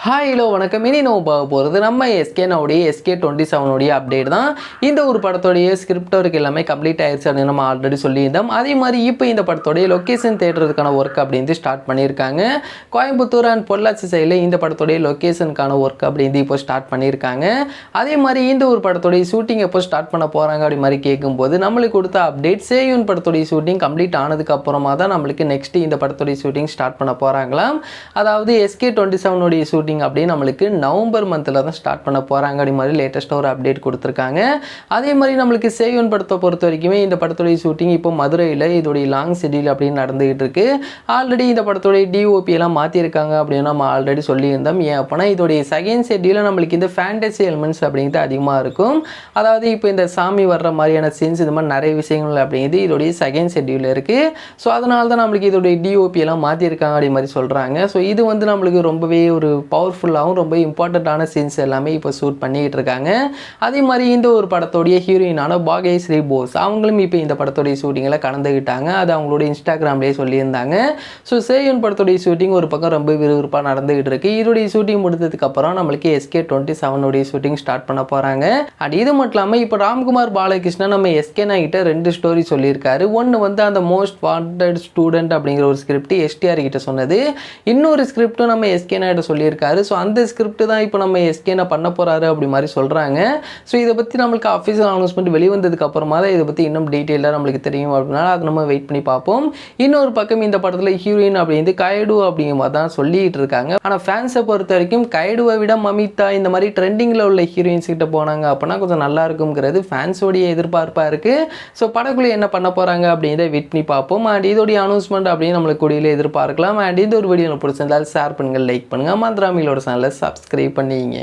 Hi hello வணக்கம். இனி நம்ம பார்க்க போகிறது நம்ம எஸ்கேனோடைய SK27 அப்டேட் தான். இந்த ஒரு படத்தோடைய ஸ்கிரிப்ட் ஒர்க் எல்லாமே கம்ப்ளீட் ஆயிடுச்சு அப்படின்னு நம்ம ஆல்ரெடி சொல்லியிருந்தோம். அதே மாதிரி இப்போ இந்த படத்தோடைய லொக்கேஷன் தேடுறதுக்கான ஒர்க் அப்படின்னு ஸ்டார்ட் பண்ணியிருக்காங்க. கோயம்புத்தூர் அண்ட் பொள்ளாச்சி சைடில் இந்த படத்தோடைய லொக்கேஷனுக்கான ஒர்க் அப்படின்னு இப்போ ஸ்டார்ட் பண்ணியிருக்காங்க. அதே மாதிரி இந்த ஒரு படத்தோடைய ஷூட்டிங் எப்போ ஸ்டார்ட் பண்ண போகிறாங்க அப்படி மாதிரி கேட்கும்போது நம்மளுக்கு கொடுத்த அப்டேட் சேயூன் படத்தோடைய ஷூட்டிங் கம்ப்ளீட் ஆனதுக்கு அப்புறமா தான் நம்மளுக்கு நெக்ஸ்ட் இந்த படத்தோடைய ஷூட்டிங் ஸ்டார்ட் பண்ண போகிறாங்களாம். அதாவது SK27 ஷூட்டிங் அப்படின்னு நம்மளுக்கு நவம்பர் மந்தில் தான் ஸ்டார்ட் பண்ண போகிறாங்க அப்படி மாதிரி லேட்டஸ்ட்டாக ஒரு அப்டேட் கொடுத்துருக்காங்க. அதே மாதிரி நம்மளுக்கு சேவன் படத்தை பொறுத்த வரைக்குமே இந்த படத்துடைய ஷூட்டிங் இப்போ மதுரையில் இதோடைய லாங் ஷெட்யூல் அப்படின்னு நடந்துகிட்டு இருக்கு. ஆல்ரெடி இந்த படத்துடைய DOP எல்லாம் மாற்றிருக்காங்க அப்படின்னு நம்ம ஆல்ரெடி சொல்லியிருந்தோம். ஏன் அப்படின்னா இதோடைய செகண்ட் ஷெட்யூலில் நம்மளுக்கு இந்த ஃபேண்டசி எலிமெண்ட்ஸ் அப்படிங்கிறது அதிகமாக இருக்கும். அதாவது இப்போ இந்த சாமி வர்ற மாதிரியான சீன்ஸ் இந்த மாதிரி நிறைய விஷயங்கள் அப்படிங்கிறது இதோடைய செகண்ட் ஷெட்யூலில் இருக்குது. ஸோ அதனால தான் நம்மளுக்கு இதோடைய DOP எல்லாம் மாற்றிருக்காங்க அப்படி மாதிரி சொல்கிறாங்க. ஸோ இது வந்து நம்மளுக்கு ரொம்பவே ஒரு பவர்ஃபுல்லாகவும் ரொம்ப இம்பார்ட்டண்ட்டான சீன்ஸ் எல்லாமே இப்போ ஷூட் பண்ணிக்கிட்டு இருக்காங்க. அதே மாதிரி இந்த ஒரு படத்தோடைய ஹீரோயினான பாக்யஸ்ரீ போஸ் அவங்களும் இப்போ இந்த படத்தோடைய ஷூட்டிங்கில் கலந்துக்கிட்டாங்க. அது அவங்களோட இன்ஸ்டாகிராம்லேயே சொல்லியிருந்தாங்க. ஸோ சேயன் படத்தோடைய ஷூட்டிங் ஒரு பக்கம் ரொம்ப விறுவிறுப்பாக நடந்துகிட்டு இருக்கு. இதோடைய ஷூட்டிங் முடிந்ததுக்கப்புறம் நம்மளுக்கு SK27 ஷூட்டிங் ஸ்டார்ட் பண்ண போகிறாங்க. அண்ட் இது மட்டும் இல்லாமல் இப்போ ராம்குமார் பாலகிருஷ்ணன் நம்ம SK கிட்ட 2 ஸ்டோரி சொல்லியிருக்காரு. ஒன்று வந்து அந்த மோஸ்ட் வாண்டட் ஸ்டூடெண்ட் அப்படிங்கிற ஒரு ஸ்கிரிப்ட் STR கிட்ட சொன்னது. இன்னொரு ஸ்கிரிப்டும் நம்ம SK கிட்ட சொல்லியிருக்காரு. ஸோ அந்த ஸ்கிரிப்ட் தான் இப்போ நம்ம SK பண்ண போகிறாரு அப்படி மாதிரி சொல்கிறாங்க. ஸோ இதை பற்றி நம்மளுக்கு அஃபீஷியல் அனௌன்ஸ்மெண்ட் வெளிவந்ததுக்கு அப்புறமா தான் இதை பற்றி இன்னும் டீட்டெயிலாக நம்மளுக்கு தெரியும் அப்படின்னா அதை நம்ம வெயிட் பண்ணி பார்ப்போம். இன்னொரு பக்கம் இந்த படத்தில் ஹீரோயின் அப்படிங்கிறது கைடு அப்படிங்கிற மாதிரி தான் சொல்லிட்டு இருக்காங்க. ஆனால் ஃபேன்ஸை பொறுத்த வரைக்கும் கைடுவை விட மமிதா இந்த மாதிரி ட்ரெண்டிங்கில் உள்ள ஹீரோயின்ஸ் கிட்ட போனாங்க அப்படின்னா கொஞ்சம் நல்லா இருக்குங்கிறது ஃபேன்ஸோடைய எதிர்பார்ப்பாக இருக்குது. ஸோ படக்குள்ளே என்ன பண்ண போகிறாங்க அப்படிங்கிறத வெயிட் பண்ணி பார்ப்போம். அண்ட் இதோடைய அனௌன்ஸ்மெண்ட் அப்படின்னு நம்மளுக்கு கூடியில் எதிர்பார்க்கலாம். அண்ட் இந்த ஒரு வீடியோ பிடிச்சிருந்தால் ஷேர் பண்ணுங்கள், லைக் பண்ணுங்கள், மந்திராமிகளோட சேனலை சப்ஸ்கிரைப் பண்ணிங்க.